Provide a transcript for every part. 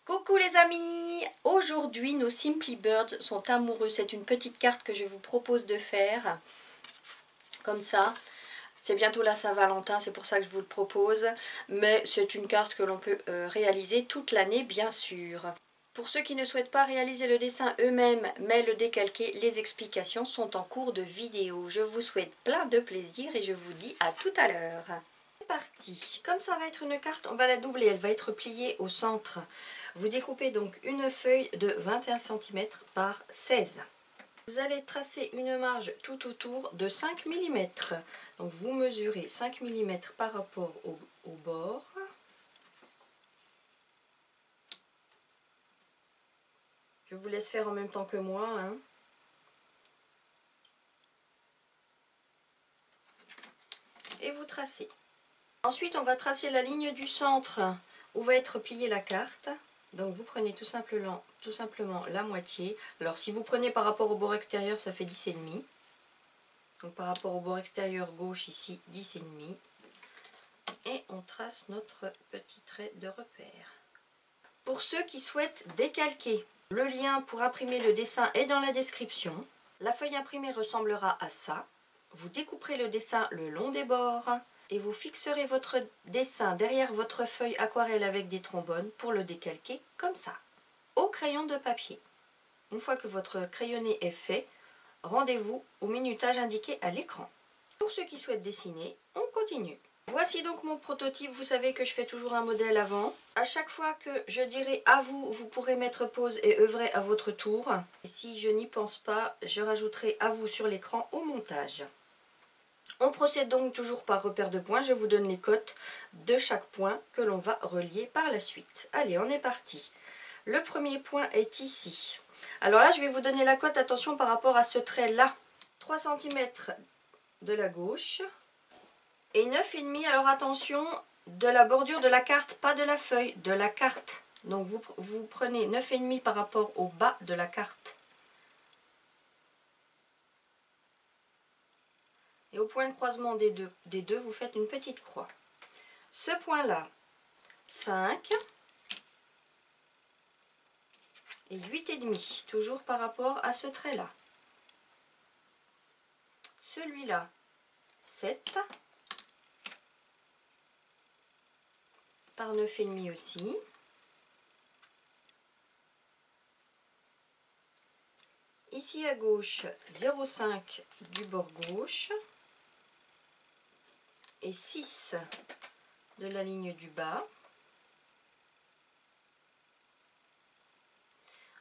Coucou les amis! Aujourd'hui nos Simply Birds sont amoureux. C'est une petite carte que je vous propose de faire. Comme ça. C'est bientôt la Saint-Valentin, c'est pour ça que je vous le propose. Mais c'est une carte que l'on peut réaliser toute l'année bien sûr. Pour ceux qui ne souhaitent pas réaliser le dessin eux-mêmes mais le décalquer, les explications sont en cours de vidéo. Je vous souhaite plein de plaisir et je vous dis à tout à l'heure. C'est parti. Comme ça va être une carte, on va la doubler, elle va être pliée au centre. Vous découpez donc une feuille de 21 cm par 16. Vous allez tracer une marge tout autour de 5 mm. Donc vous mesurez 5 mm par rapport au bord. Je vous laisse faire en même temps que moi, hein. Et vous tracez. Ensuite, on va tracer la ligne du centre où va être pliée la carte. Donc vous prenez tout simplement la moitié. Alors si vous prenez par rapport au bord extérieur, ça fait 10,5. Donc par rapport au bord extérieur gauche ici, 10,5. Et on trace notre petit trait de repère. Pour ceux qui souhaitent décalquer, le lien pour imprimer le dessin est dans la description. La feuille imprimée ressemblera à ça. Vous découperez le dessin le long des bords et vous fixerez votre dessin derrière votre feuille aquarelle avec des trombones pour le décalquer comme ça, au crayon de papier. Une fois que votre crayonné est fait, rendez-vous au minutage indiqué à l'écran. Pour ceux qui souhaitent dessiner, on continue. Voici donc mon prototype. Vous savez que je fais toujours un modèle avant. À chaque fois que je dirai à vous, vous pourrez mettre pause et œuvrer à votre tour. Et si je n'y pense pas, je rajouterai à vous sur l'écran au montage. On procède donc toujours par repère de points. Je vous donne les cotes de chaque point que l'on va relier par la suite. Allez, on est parti. Le premier point est ici. Alors là, je vais vous donner la cote, attention par rapport à ce trait-là. 3 cm de la gauche et 9,5, alors attention, de la bordure de la carte, pas de la feuille, de la carte. Donc vous prenez 9,5 par rapport au bas de la carte. Et au point de croisement des deux, vous faites une petite croix. Ce point-là, 5 et 8,5, toujours par rapport à ce trait-là. Celui-là, 7 par 9,5 aussi. Ici à gauche, 0,5 du bord gauche et 6 de la ligne du bas.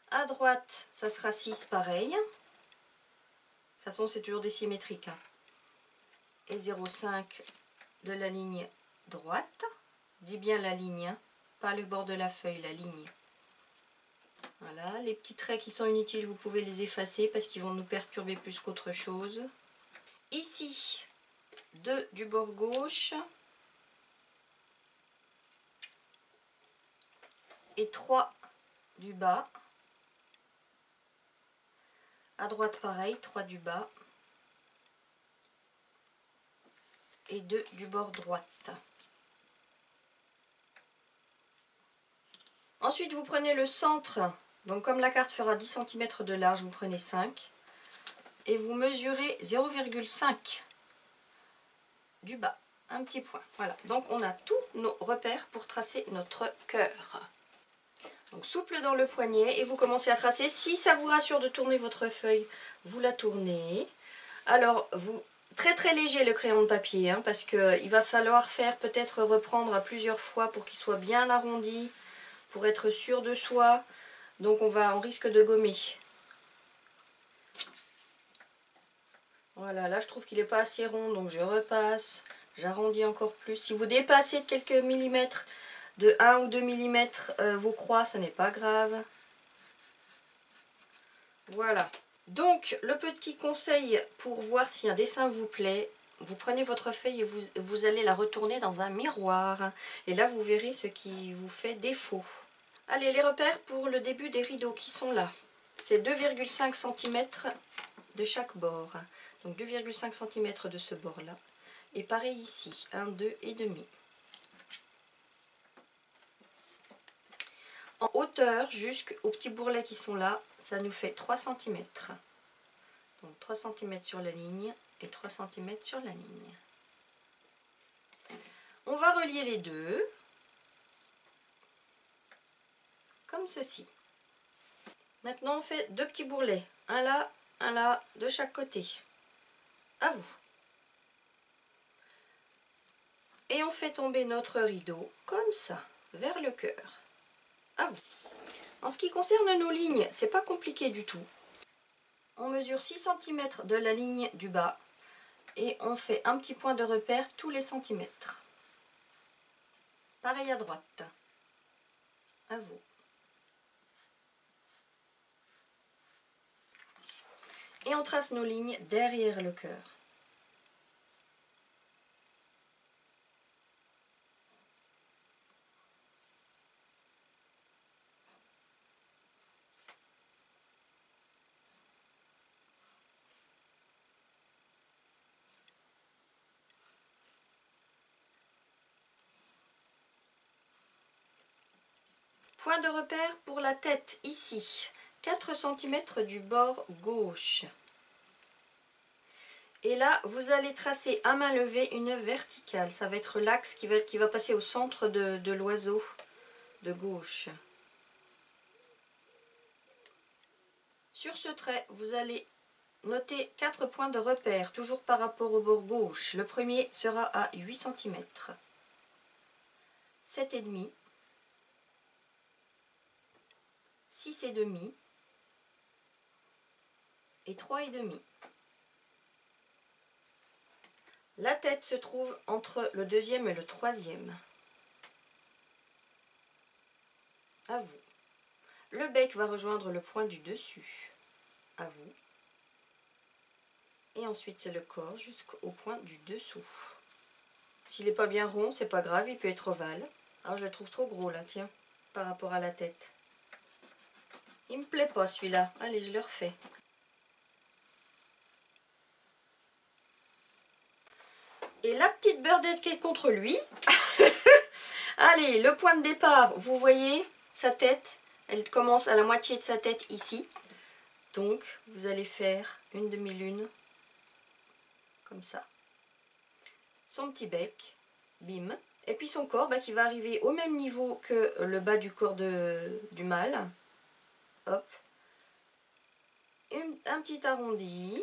À droite, ça sera 6 pareil. De toute façon, c'est toujours des symétriques, hein. Et 0,5 de la ligne droite. Je dis bien la ligne, hein, pas le bord de la feuille, la ligne. Voilà, les petits traits qui sont inutiles, vous pouvez les effacer parce qu'ils vont nous perturber plus qu'autre chose. Ici, 2 du bord gauche et 3 du bas. À droite, pareil, 3 du bas et 2 du bord droite. Ensuite, vous prenez le centre. Donc comme la carte fera 10 cm de large, vous prenez 5 et vous mesurez 0,5 du bas, un petit point. Voilà, donc on a tous nos repères pour tracer notre cœur. Donc souple dans le poignet et vous commencez à tracer. Si ça vous rassure de tourner votre feuille, vous la tournez. Alors, très très léger le crayon de papier, hein, parce qu'il va falloir faire peut-être reprendre à plusieurs fois pour qu'il soit bien arrondi, pour être sûr de soi. Donc on risque de gommer. Voilà, là je trouve qu'il n'est pas assez rond, donc je repasse. J'arrondis encore plus. Si vous dépassez de quelques millimètres, de 1 ou 2 mm vos croix, ce n'est pas grave. Voilà. Donc le petit conseil pour voir si un dessin vous plaît, vous prenez votre feuille et vous allez la retourner dans un miroir. Et là vous verrez ce qui vous fait défaut. Allez, les repères pour le début des rideaux qui sont là. C'est 2,5 cm de chaque bord. Donc 2,5 cm de ce bord-là. Et pareil ici, 1, 2 et demi. En hauteur jusqu'aux petits bourrelets qui sont là, ça nous fait 3 cm. Donc 3 cm sur la ligne et 3 cm sur la ligne. On va relier les deux, comme ceci. Maintenant on fait 2 petits bourrelets, un là, de chaque côté. À vous. Et on fait tomber notre rideau, comme ça, vers le cœur. À vous. En ce qui concerne nos lignes, c'est pas compliqué du tout. On mesure 6 cm de la ligne du bas et on fait un petit point de repère tous les centimètres. Pareil à droite. À vous. Et on trace nos lignes derrière le cœur. Point de repère pour la tête ici, 4 cm du bord gauche. Et là, vous allez tracer à main levée une verticale. Ça va être l'axe qui va passer au centre de l'oiseau de gauche. Sur ce trait, vous allez noter 4 points de repère, toujours par rapport au bord gauche. Le premier sera à 8 cm. 7,5, 6,5 et 3,5. La tête se trouve entre le deuxième et le troisième. À vous. Le bec va rejoindre le point du dessus. À vous. Et ensuite c'est le corps jusqu'au point du dessous. S'il n'est pas bien rond, c'est pas grave, il peut être ovale. Alors je le trouve trop gros là, tiens, par rapport à la tête. Il me plaît pas celui-là. Allez, je le refais. Et la petite beurdette qui est contre lui. Allez, le point de départ, vous voyez, sa tête, elle commence à la moitié de sa tête ici. Donc, vous allez faire une demi-lune, comme ça. Son petit bec, bim. Et puis son corps qui va arriver au même niveau que le bas du corps du mâle. Hop. Un petit arrondi.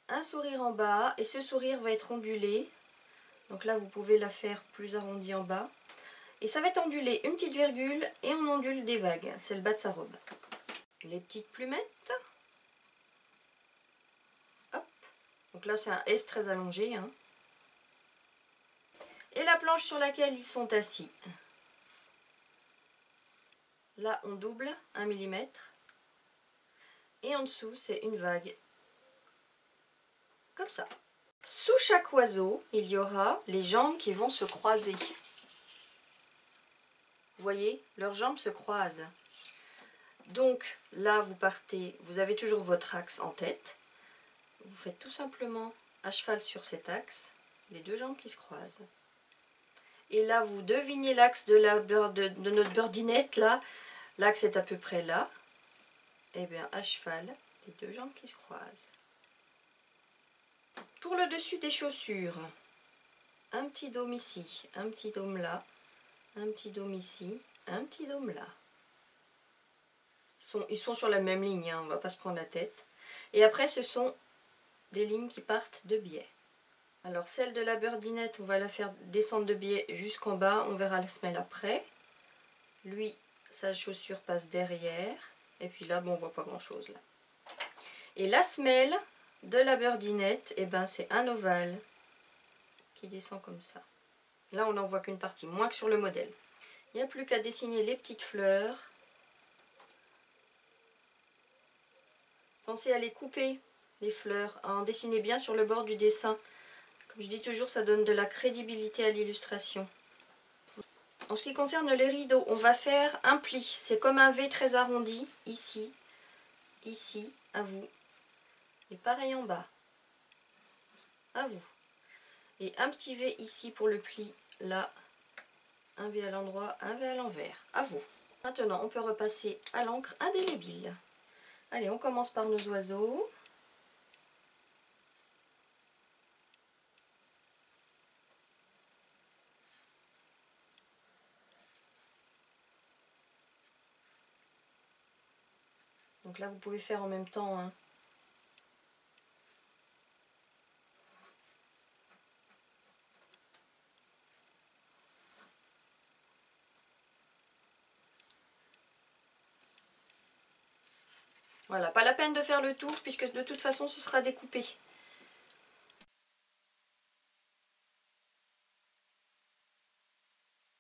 Un sourire en bas. Et ce sourire va être ondulé. Donc là, vous pouvez la faire plus arrondie en bas. Et ça va être ondulé, une petite virgule, et on ondule des vagues. C'est le bas de sa robe. Les petites plumettes. Hop. Donc là, c'est un S très allongé. Hein. Et la planche sur laquelle ils sont assis. Là, on double 1 mm. Et en dessous, c'est une vague. Comme ça. Sous chaque oiseau, il y aura les jambes qui vont se croiser. Vous voyez, leurs jambes se croisent. Donc là, vous partez, vous avez toujours votre axe en tête. Vous faites tout simplement à cheval sur cet axe, les deux jambes qui se croisent. Et là, vous devinez l'axe de notre birdinette, là. L'axe est à peu près là. Et bien, à cheval, les deux jambes qui se croisent. Pour le dessus des chaussures, un petit dôme ici, un petit dôme là, un petit dôme ici, un petit dôme là. Ils sont sur la même ligne, hein, on ne va pas se prendre la tête. Et après, ce sont des lignes qui partent de biais. Alors, celle de la birdinette, on va la faire descendre de biais jusqu'en bas. On verra la semelle après. Lui, sa chaussure passe derrière. Et puis là, bon, on voit pas grand-chose là. Et la semelle de la birdinette, eh ben, c'est un ovale qui descend comme ça. Là, on n'en voit qu'une partie, moins que sur le modèle. Il n'y a plus qu'à dessiner les petites fleurs. Pensez à les couper, les fleurs, à en dessiner bien sur le bord du dessin. Comme je dis toujours, ça donne de la crédibilité à l'illustration. En ce qui concerne les rideaux, on va faire un pli. C'est comme un V très arrondi, ici, ici, à vous. Et pareil en bas, à vous. Et un petit V ici pour le pli, là, Un V à l'endroit, un V à l'envers. À vous. Maintenant, on peut repasser à l'encre indélébile. Allez, on commence par nos oiseaux. Donc là, vous pouvez faire en même temps, hein. Voilà, pas la peine de faire le tour puisque de toute façon ce sera découpé.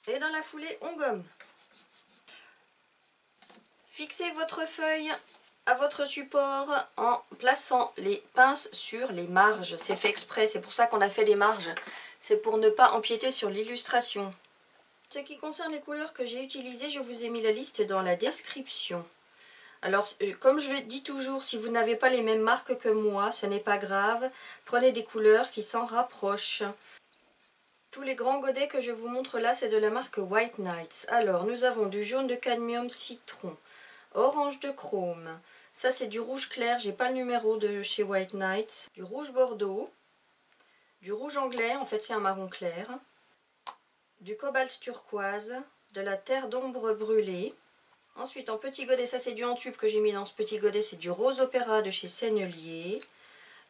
Et dans la foulée, on gomme. Fixez votre feuille à votre support en plaçant les pinces sur les marges. C'est fait exprès, c'est pour ça qu'on a fait des marges. C'est pour ne pas empiéter sur l'illustration. En ce qui concerne les couleurs que j'ai utilisées, je vous ai mis la liste dans la description. Alors, comme je le dis toujours, si vous n'avez pas les mêmes marques que moi, ce n'est pas grave. Prenez des couleurs qui s'en rapprochent. Tous les grands godets que je vous montre là, c'est de la marque White Nights. Alors, nous avons du jaune de cadmium citron, orange de chrome. Ça, c'est du rouge clair, j'ai pas le numéro de chez White Nights. Du rouge bordeaux, du rouge anglais, en fait c'est un marron clair. Du cobalt turquoise, de la terre d'ombre brûlée. Ensuite, en petit godet, ça c'est du en tube que j'ai mis dans ce petit godet, c'est du rose opéra de chez Sennelier.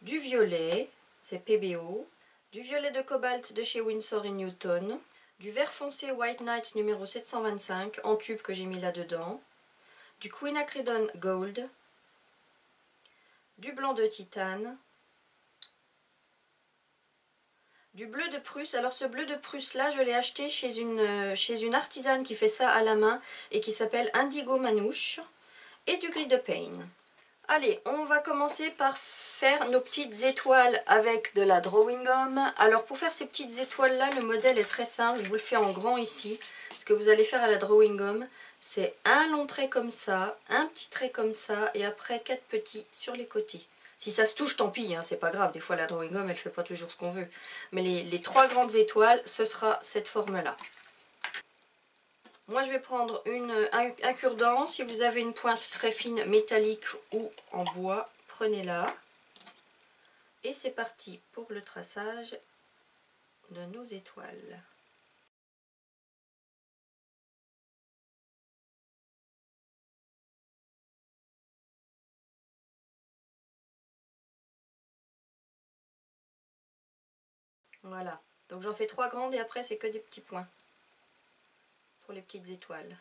Du violet, c'est PBO. Du violet de cobalt de chez Winsor & Newton. Du vert foncé White Nights numéro 725, en tube que j'ai mis là-dedans. Du quinacridone gold. Du blanc de titane. Du bleu de Prusse. Alors ce bleu de Prusse là, je l'ai acheté chez une artisane qui fait ça à la main et qui s'appelle Indigo Manouche. Et du gris de Payne. Allez, on va commencer par faire nos petites étoiles avec de la drawing gum. Alors pour faire ces petites étoiles là, le modèle est très simple. Je vous le fais en grand ici. Ce que vous allez faire à la drawing gum, c'est un long trait comme ça, un petit trait comme ça et après 4 petits sur les côtés. Si ça se touche, tant pis, hein, c'est pas grave. Des fois la drawing gum, elle fait pas toujours ce qu'on veut. Mais les 3 grandes étoiles, ce sera cette forme-là. Moi, je vais prendre un cure-dent. Si vous avez une pointe très fine, métallique ou en bois, prenez-la. Et c'est parti pour le traçage de nos étoiles. Voilà. Donc j'en fais 3 grandes et après c'est que des petits points pour les petites étoiles.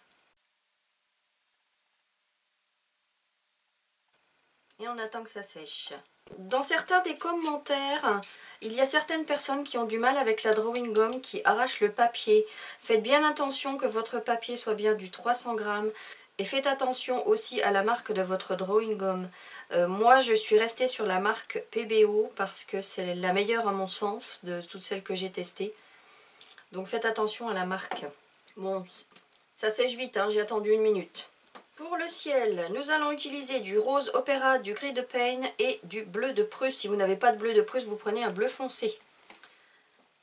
Et on attend que ça sèche. Dans certains des commentaires, il y a certaines personnes qui ont du mal avec la drawing gum, qui arrachent le papier. Faites bien attention que votre papier soit bien du 300 grammes. Et faites attention aussi à la marque de votre drawing gum. Moi, je suis restée sur la marque PBO parce que c'est la meilleure à mon sens de toutes celles que j'ai testées. Donc faites attention à la marque. Bon, ça sèche vite, hein, j'ai attendu 1 minute. Pour le ciel, nous allons utiliser du rose opéra, du gris de Payne et du bleu de Prusse. Si vous n'avez pas de bleu de Prusse, vous prenez un bleu foncé.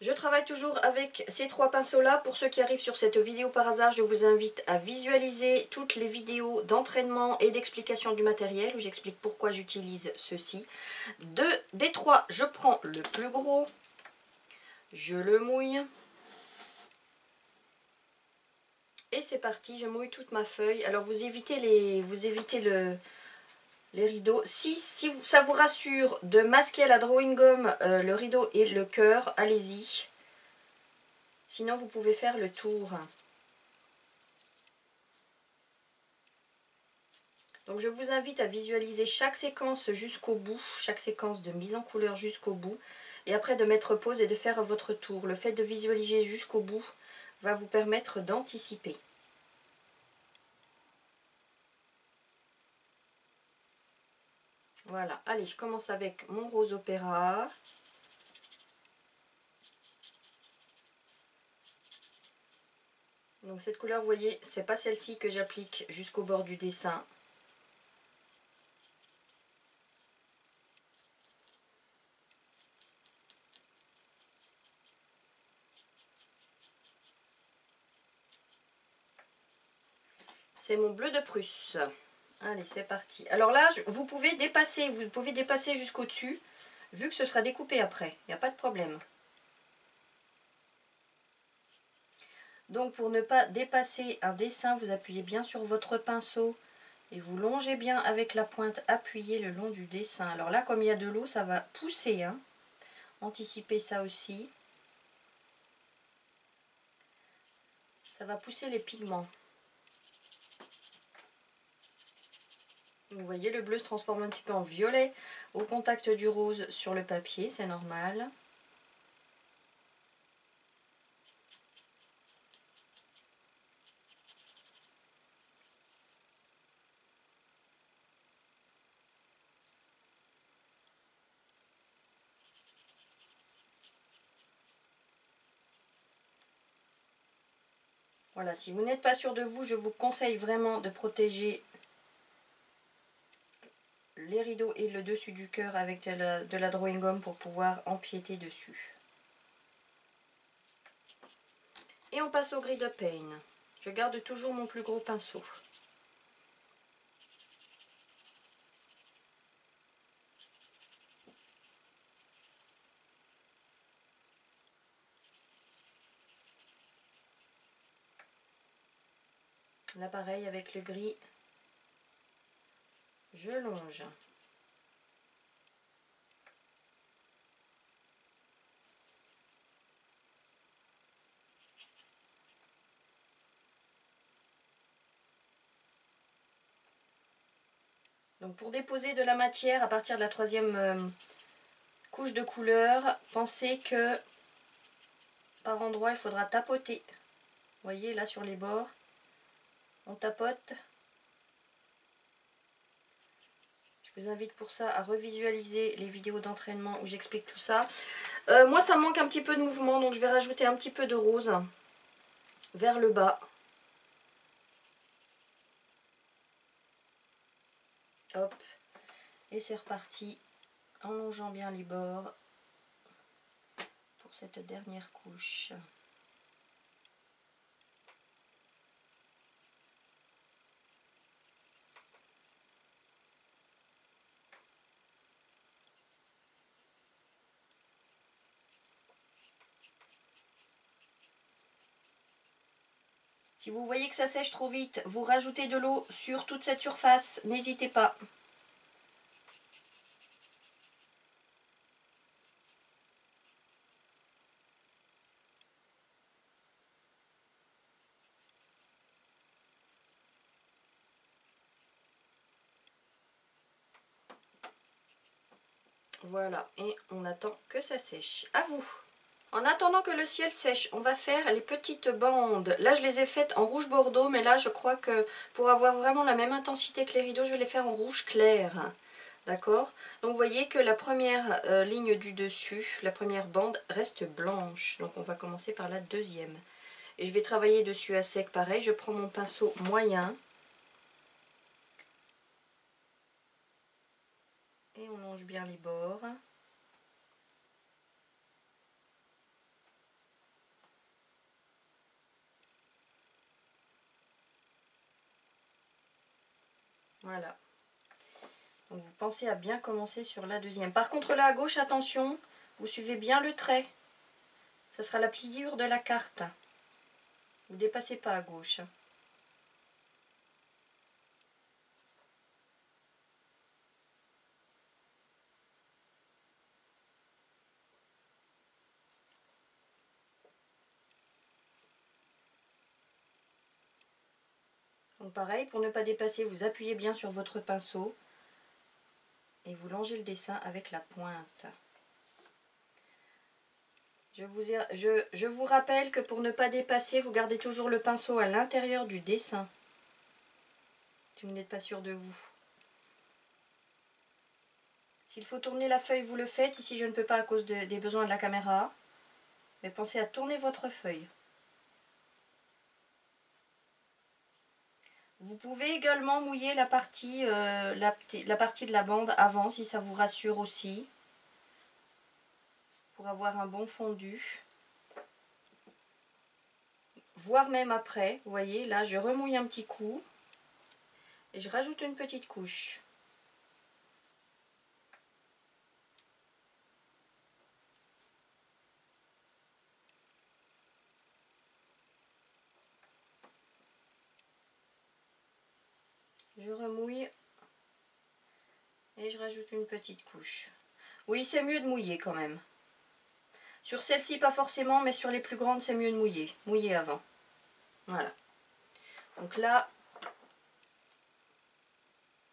Je travaille toujours avec ces 3 pinceaux-là. Pour ceux qui arrivent sur cette vidéo par hasard, je vous invite à visualiser toutes les vidéos d'entraînement et d'explication du matériel où j'explique pourquoi j'utilise ceci. Des 3, je prends le plus gros, je le mouille. Et c'est parti, je mouille toute ma feuille. Alors vous évitez les rideaux. Si ça vous rassure de masquer à la drawing gum le rideau et le cœur, allez-y. Sinon vous pouvez faire le tour. Donc je vous invite à visualiser chaque séquence jusqu'au bout, chaque séquence de mise en couleur jusqu'au bout. Et après de mettre pause et de faire votre tour. Le fait de visualiser jusqu'au bout va vous permettre d'anticiper. Voilà, allez, je commence avec mon rose opéra. Donc cette couleur, vous voyez, c'est pas celle-ci que j'applique jusqu'au bord du dessin. C'est mon bleu de Prusse. Allez, c'est parti. Alors là, vous pouvez dépasser jusqu'au dessus, vu que ce sera découpé après. Il n'y a pas de problème. Donc pour ne pas dépasser un dessin, vous appuyez bien sur votre pinceau et vous longez bien avec la pointe appuyée le long du dessin. Alors là, comme il y a de l'eau, ça va pousser, hein. Anticipez ça aussi. Ça va pousser les pigments. Vous voyez, le bleu se transforme un petit peu en violet au contact du rose sur le papier, c'est normal. Voilà, si vous n'êtes pas sûr de vous, je vous conseille vraiment de protéger les rideaux et le dessus du cœur avec de la drawing gum pour pouvoir empiéter dessus. Et on passe au gris de Paint. Je garde toujours mon plus gros pinceau. Là pareil avec le gris, je longe. Donc pour déposer de la matière à partir de la troisième couche de couleur, pensez que par endroit il faudra tapoter. Vous voyez là sur les bords, on tapote. Je vous invite pour ça à revisualiser les vidéos d'entraînement où j'explique tout ça. Moi ça me manque un petit peu de mouvement, donc je vais rajouter un petit peu de rose vers le bas. Hop, et c'est reparti en longeant bien les bords pour cette dernière couche. Si vous voyez que ça sèche trop vite, vous rajoutez de l'eau sur toute cette surface, n'hésitez pas. Voilà, et on attend que ça sèche. À vous! En attendant que le ciel sèche, on va faire les petites bandes. Là, je les ai faites en rouge bordeaux, mais là, je crois que pour avoir vraiment la même intensité que les rideaux, je vais les faire en rouge clair. D'accord? Donc, vous voyez que la première ligne du dessus, la première bande, reste blanche. Donc, on va commencer par la deuxième. Et je vais travailler dessus à sec, pareil. Je prends mon pinceau moyen. Et on longe bien les bords. Voilà. Donc vous pensez à bien commencer sur la deuxième. Par contre là à gauche, attention, vous suivez bien le trait. Ça sera la pliure de la carte. Vous ne dépassez pas à gauche. Donc pareil, pour ne pas dépasser, vous appuyez bien sur votre pinceau et vous longez le dessin avec la pointe. Je vous rappelle que pour ne pas dépasser, vous gardez toujours le pinceau à l'intérieur du dessin. Si vous n'êtes pas sûr de vous. S'il faut tourner la feuille, vous le faites. Ici, je ne peux pas à cause des besoins de la caméra. Mais pensez à tourner votre feuille. Vous pouvez également mouiller la partie de la bande avant, si ça vous rassure aussi. Pour avoir un bon fondu. Voire même après, vous voyez, là je remouille un petit coup. Et je rajoute une petite couche. Je remouille et je rajoute une petite couche. Oui, c'est mieux de mouiller quand même. Sur celle-ci, pas forcément, mais sur les plus grandes, c'est mieux de mouiller. Mouiller avant. Voilà. Donc là,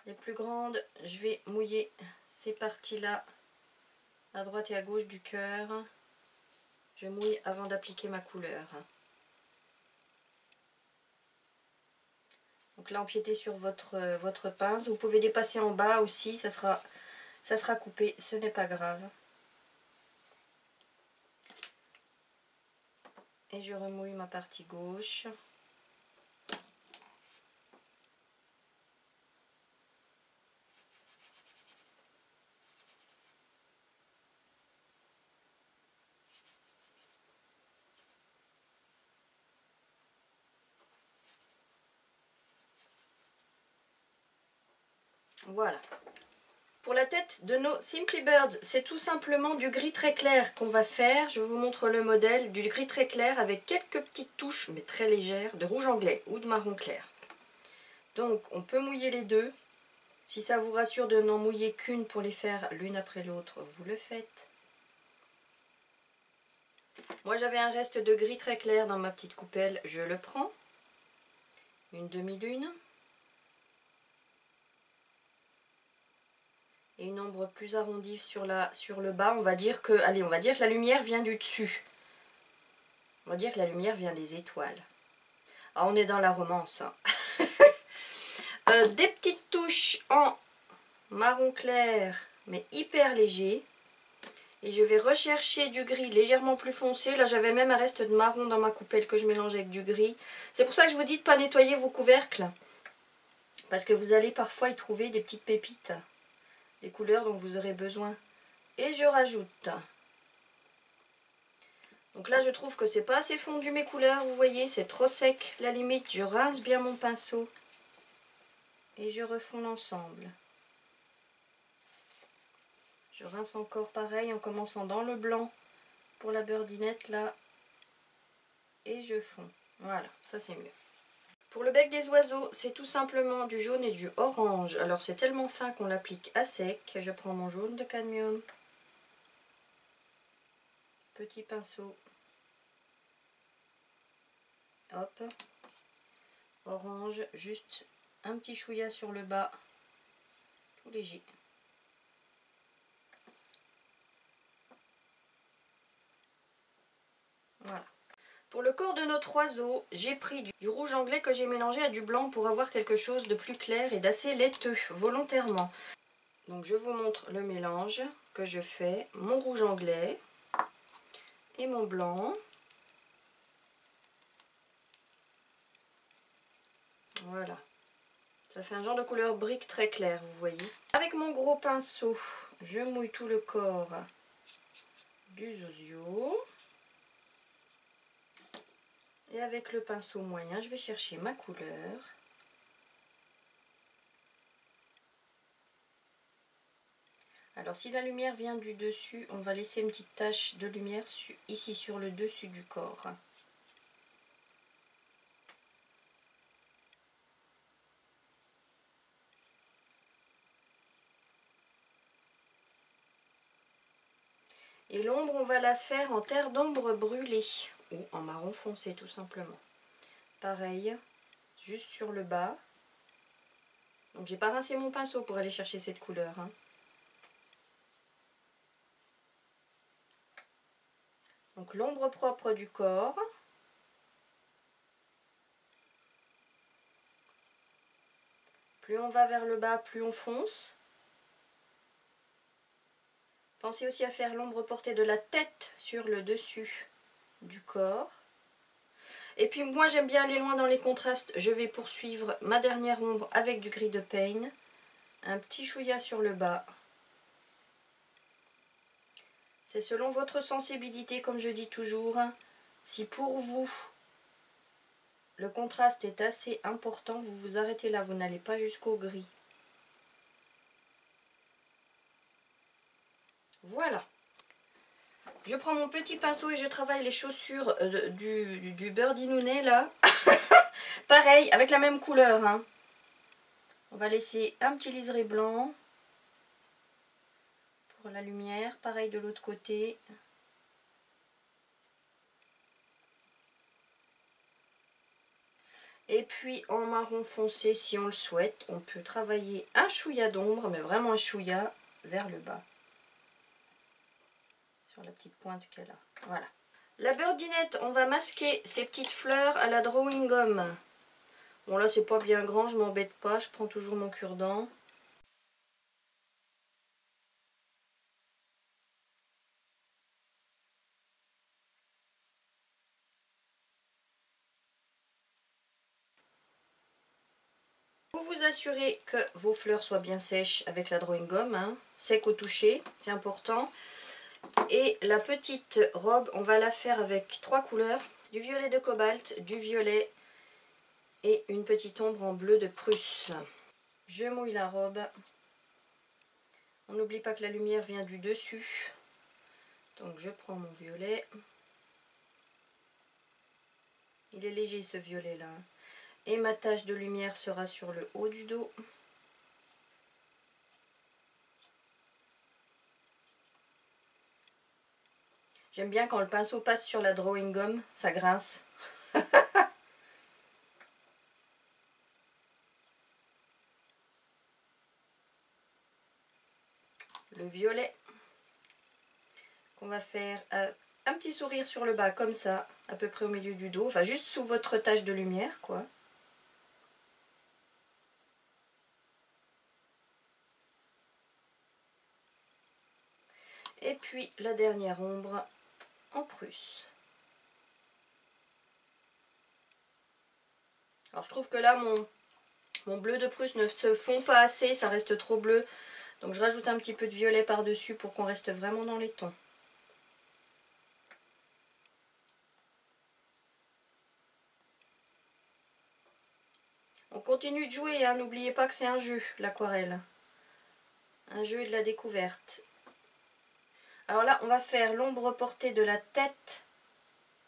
les plus grandes, je vais mouiller ces parties-là, à droite et à gauche du cœur. Je mouille avant d'appliquer ma couleur. Donc là, empiétez sur votre pince. Vous pouvez dépasser en bas aussi, ça sera coupé, ce n'est pas grave. Et je remouille ma partie gauche. Voilà. Pour la tête de nos Simply Birds, c'est tout simplement du gris très clair qu'on va faire. Je vous montre le modèle du gris très clair avec quelques petites touches, mais très légères, de rouge anglais ou de marron clair. Donc, on peut mouiller les deux. Si ça vous rassure de n'en mouiller qu'une pour les faire l'une après l'autre, vous le faites. Moi, j'avais un reste de gris très clair dans ma petite coupelle, je le prends. Une demi-lune. Et une ombre plus arrondie sur le bas. On va dire que la lumière vient du dessus. On va dire que la lumière vient des étoiles. Ah, on est dans la romance. Hein. Des petites touches en marron clair, mais hyper léger. Et je vais rechercher du gris légèrement plus foncé. Là, j'avais même un reste de marron dans ma coupelle que je mélange avec du gris. C'est pour ça que je vous dis de ne pas nettoyer vos couvercles. Parce que vous allez parfois y trouver des petites pépites. Les couleurs dont vous aurez besoin. Et je rajoute. Donc là, je trouve que c'est pas assez fondu mes couleurs, vous voyez, c'est trop sec. La limite, je rince bien mon pinceau. Et je refonds l'ensemble. Je rince encore pareil en commençant dans le blanc pour la birdinette là. Et je fonds. Voilà, ça c'est mieux. Pour le bec des oiseaux, c'est tout simplement du jaune et du orange. Alors c'est tellement fin qu'on l'applique à sec. Je prends mon jaune de cadmium. Petit pinceau. Hop. Orange, juste un petit chouïa sur le bas. Tout léger. Voilà. Pour le corps de notre oiseau, j'ai pris du rouge anglais que j'ai mélangé à du blanc pour avoir quelque chose de plus clair et d'assez laiteux, volontairement. Donc je vous montre le mélange que je fais, mon rouge anglais et mon blanc. Voilà. Ça fait un genre de couleur brique très clair, vous voyez. Avec mon gros pinceau, je mouille tout le corps du zozio. Et avec le pinceau moyen, je vais chercher ma couleur. Alors si la lumière vient du dessus, on va laisser une petite tache de lumière ici sur le dessus du corps. Et l'ombre, on va la faire en terre d'ombre brûlée ou en marron foncé tout simplement. Pareil, juste sur le bas. Donc j'ai pas rincé mon pinceau pour aller chercher cette couleur. Hein. Donc l'ombre propre du corps. Plus on va vers le bas, plus on fonce. Pensez aussi à faire l'ombre portée de la tête sur le dessus du corps. Et puis moi j'aime bien aller loin dans les contrastes. Je vais poursuivre ma dernière ombre avec du gris de Pain. Un petit chouïa sur le bas. C'est selon votre sensibilité, comme je dis toujours. Si pour vous, le contraste est assez important. Vous vous arrêtez là, vous n'allez pas jusqu'au gris. Voilà. Je prends mon petit pinceau et je travaille les chaussures du Birdie Noonet là. Pareil, avec la même couleur. Hein. On va laisser un petit liseré blanc pour la lumière. Pareil de l'autre côté. Et puis en marron foncé, si on le souhaite, on peut travailler un chouïa d'ombre, mais vraiment un chouïa vers le bas. Sur la petite pointe qu'elle a. Voilà. La birdinette, on va masquer ces petites fleurs à la drawing gum. Bon là c'est pas bien grand, je m'embête pas, je prends toujours mon cure-dent. Vous vous assurez que vos fleurs soient bien sèches avec la drawing gum, hein, sec au toucher, c'est important. Et la petite robe, on va la faire avec 3 couleurs, du violet de cobalt, du violet et une petite ombre en bleu de Prusse. Je mouille la robe. On n'oublie pas que la lumière vient du dessus. Donc je prends mon violet. Il est léger ce violet là. Et ma tache de lumière sera sur le haut du dos. J'aime bien quand le pinceau passe sur la drawing gum, ça grince. Le violet qu'on va faire un petit sourire sur le bas comme ça, à peu près au milieu du dos, enfin juste sous votre tache de lumière quoi. Et puis la dernière ombre en Prusse. Alors je trouve que là mon bleu de Prusse ne se fond pas assez, ça reste trop bleu. Donc je rajoute un petit peu de violet par-dessus pour qu'on reste vraiment dans les tons. On continue de jouer, hein, n'oubliez pas que c'est un jeu, l'aquarelle. Un jeu et de la découverte. Alors là, on va faire l'ombre portée de la tête.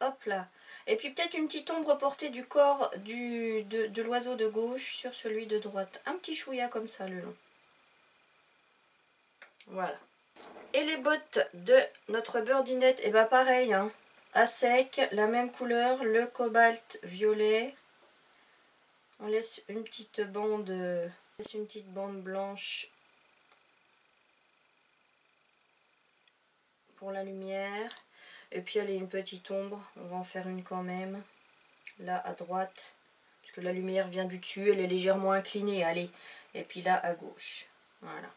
Hop là. Et puis peut-être une petite ombre portée du corps de l'oiseau de gauche sur celui de droite. Un petit chouïa comme ça le long. Voilà. Et les bottes de notre birdinette, et bah pareil, hein, à sec, la même couleur, le cobalt violet. On laisse une petite bande blanche pour la lumière. Et puis elle est une petite ombre, on va en faire une quand même, là à droite, parce que la lumière vient du dessus, elle est légèrement inclinée, allez. Et puis là à gauche, voilà.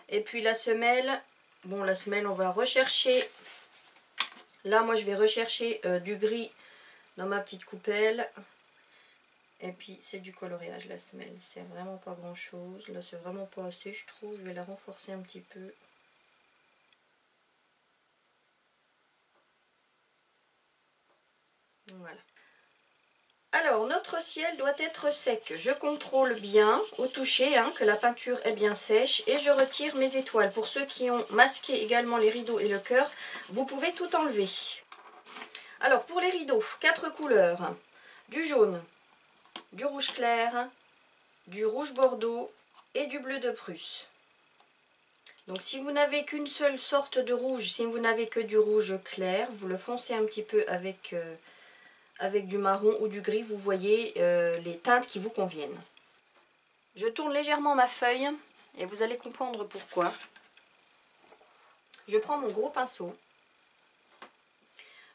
Et puis la semelle, bon la semelle on va rechercher, là moi je vais rechercher du gris dans ma petite coupelle. Et puis c'est du coloriage la semelle, c'est vraiment pas grand chose, là c'est vraiment pas assez je trouve, je vais la renforcer un petit peu. Voilà. Alors notre ciel doit être sec, je contrôle bien au toucher hein, que la peinture est bien sèche et je retire mes étoiles. Pour ceux qui ont masqué également les rideaux et le cœur, vous pouvez tout enlever. Alors pour les rideaux, 4 couleurs, du jaune, du rouge clair, du rouge bordeaux et du bleu de Prusse. Donc si vous n'avez qu'une seule sorte de rouge, si vous n'avez que du rouge clair, vous le foncez un petit peu avec du marron ou du gris, vous voyez les teintes qui vous conviennent. Je tourne légèrement ma feuille et vous allez comprendre pourquoi. Je prends mon gros pinceau,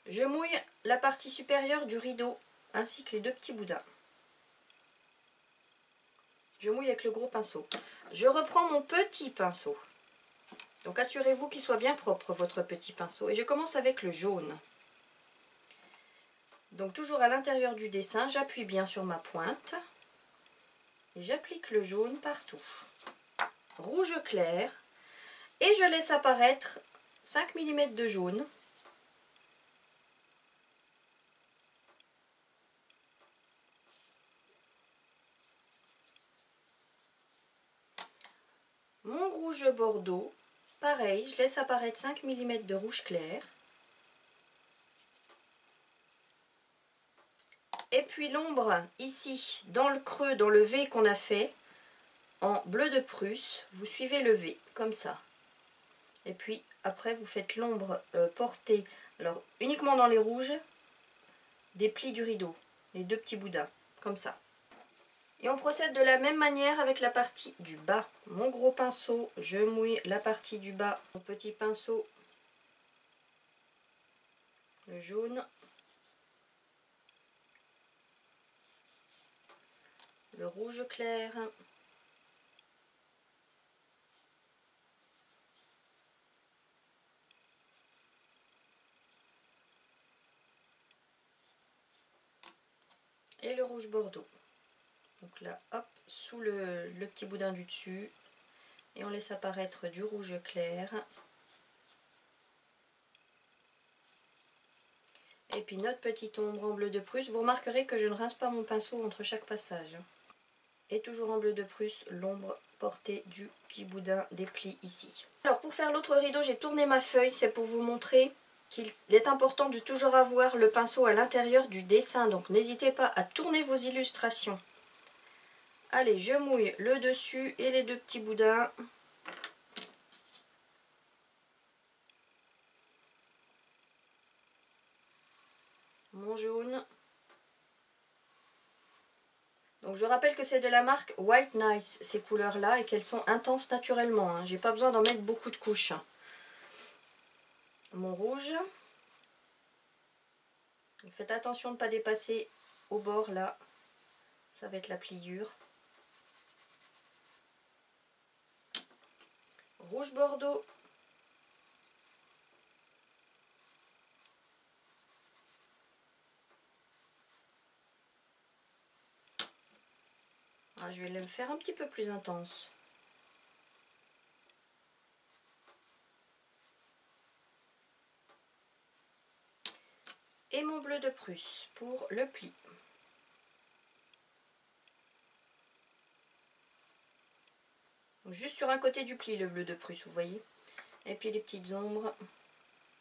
je mouille la partie supérieure du rideau ainsi que les 2 petits boudins. Je mouille avec le gros pinceau. Je reprends mon petit pinceau. Donc assurez-vous qu'il soit bien propre votre petit pinceau. Et je commence avec le jaune. Donc toujours à l'intérieur du dessin, j'appuie bien sur ma pointe. Et j'applique le jaune partout. Rouge clair. Et je laisse apparaître 5 mm de jaune. mon rouge bordeaux, pareil, je laisse apparaître 5 mm de rouge clair. Et puis l'ombre ici, dans le creux, dans le V qu'on a fait, en bleu de Prusse, vous suivez le V, comme ça. Et puis après vous faites l'ombre portée, alors uniquement dans les rouges, des plis du rideau, les deux petits boudins, comme ça. Et on procède de la même manière avec la partie du bas. Mon gros pinceau, je mouille la partie du bas, mon petit pinceau, le jaune, le rouge clair, et le rouge bordeaux. Donc là, hop, sous le petit boudin du dessus, et on laisse apparaître du rouge clair. Et puis notre petite ombre en bleu de Prusse. Vous remarquerez que je ne rince pas mon pinceau entre chaque passage. Et toujours en bleu de Prusse, l'ombre portée du petit boudin des plis ici. Alors pour faire l'autre rideau, j'ai tourné ma feuille, c'est pour vous montrer qu'il est important de toujours avoir le pinceau à l'intérieur du dessin. Donc n'hésitez pas à tourner vos illustrations. Allez, je mouille le dessus et les deux petits boudins. Mon jaune. Donc je rappelle que c'est de la marque White Nice, ces couleurs là, et qu'elles sont intenses naturellement, hein. J'ai pas besoin d'en mettre beaucoup de couches. Mon rouge. Faites attention de ne pas dépasser au bord là, ça va être la pliure. Rouge bordeaux. Ah, je vais le faire un petit peu plus intense. Et mon bleu de Prusse pour le pli. Donc juste sur un côté du pli le bleu de Prusse, vous voyez. Et puis les petites ombres,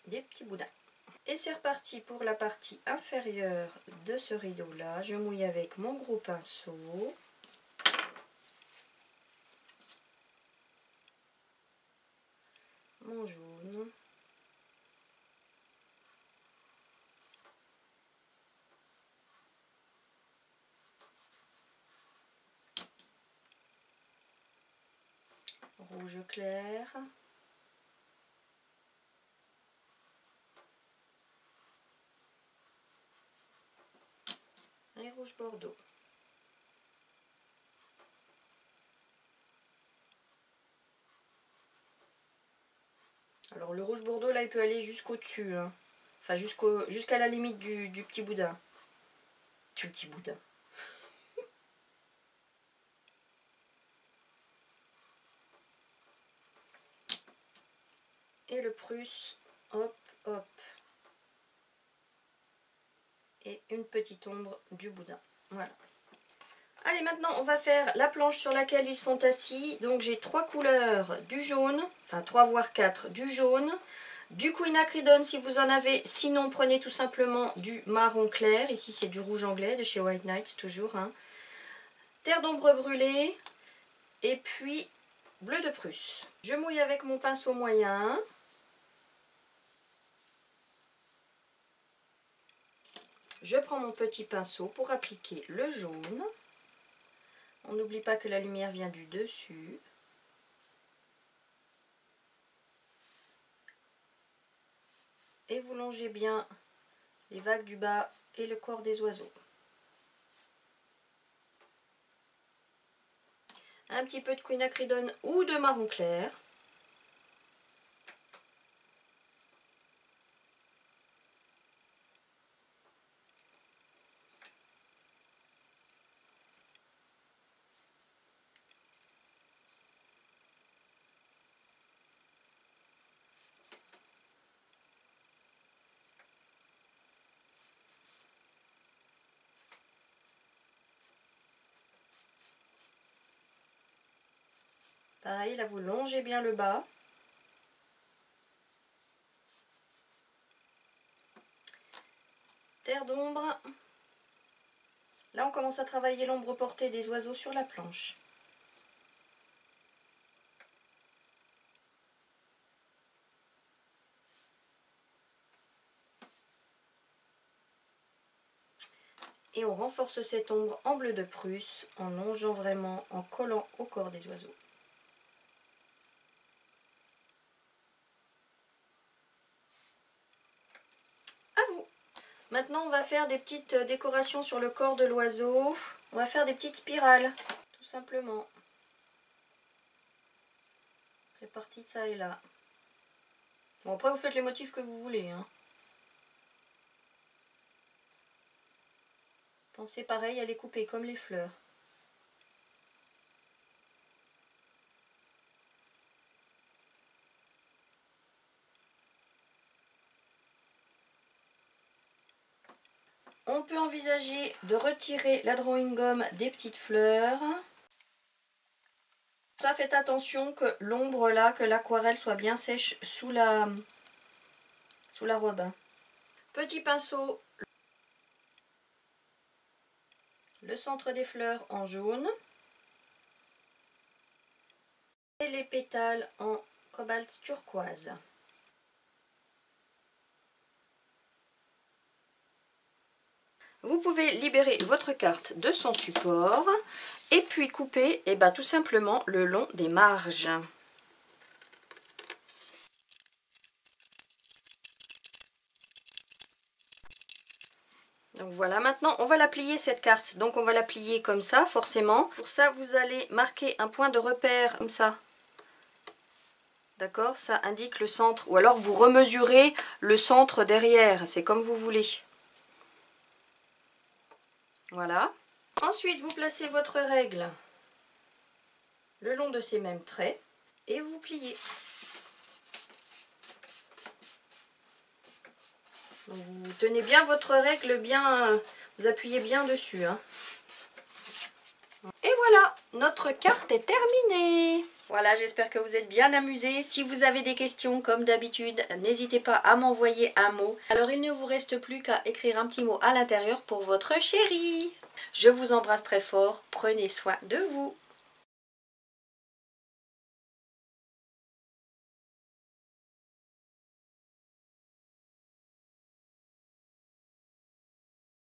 des petits boudins. Et c'est reparti pour la partie inférieure de ce rideau là. Je mouille avec mon gros pinceau. Mon jaune. Rouge clair. Et rouge bordeaux. Alors le rouge bordeaux là il peut aller jusqu'au dessus, hein. Enfin jusqu'à la limite du petit boudin. Du petit boudin. Et le Prusse, hop, hop. Et une petite ombre du boudin. Voilà. Allez, maintenant on va faire la planche sur laquelle ils sont assis. Donc j'ai 3 couleurs du jaune, enfin 3 voire 4 du jaune, du quinacridone si vous en avez, sinon prenez tout simplement du marron clair. Ici c'est du rouge anglais de chez White Nights toujours, hein. Terre d'ombre brûlée et puis bleu de Prusse. Je mouille avec mon pinceau moyen. Je prends mon petit pinceau pour appliquer le jaune. On n'oublie pas que la lumière vient du dessus. Et vous longez bien les vagues du bas et le corps des oiseaux. Un petit peu de quinacridone ou de marron clair. Pareil, là vous longez bien le bas. Terre d'ombre. Là on commence à travailler l'ombre portée des oiseaux sur la planche. Et on renforce cette ombre en bleu de Prusse en longeant vraiment, en collant au corps des oiseaux. À vous. Maintenant on va faire des petites décorations sur le corps de l'oiseau. On va faire des petites spirales, tout simplement. Réparties ça et là. Bon, après vous faites les motifs que vous voulez, hein. Pensez pareil à les couper comme les fleurs. On peut envisager de retirer la drawing gum des petites fleurs. Ça, faites attention que l'ombre là, que l'aquarelle soit bien sèche sous la robe. Petit pinceau, le centre des fleurs en jaune. Et les pétales en cobalt turquoise. Vous pouvez libérer votre carte de son support et puis couper tout simplement le long des marges. Donc voilà, maintenant on va la plier cette carte. Donc on va la plier comme ça forcément. Pour ça vous allez marquer un point de repère comme ça. D'accord, ça indique le centre. Ou alors vous remesurez le centre derrière, c'est comme vous voulez. Voilà. Ensuite, vous placez votre règle le long de ces mêmes traits et vous pliez. Donc, vous tenez bien votre règle, bien, vous appuyez bien dessus, hein. Et voilà, notre carte est terminée. Voilà, j'espère que vous êtes bien amusés. Si vous avez des questions, comme d'habitude, n'hésitez pas à m'envoyer un mot. Alors, il ne vous reste plus qu'à écrire un petit mot à l'intérieur pour votre chérie. Je vous embrasse très fort. Prenez soin de vous.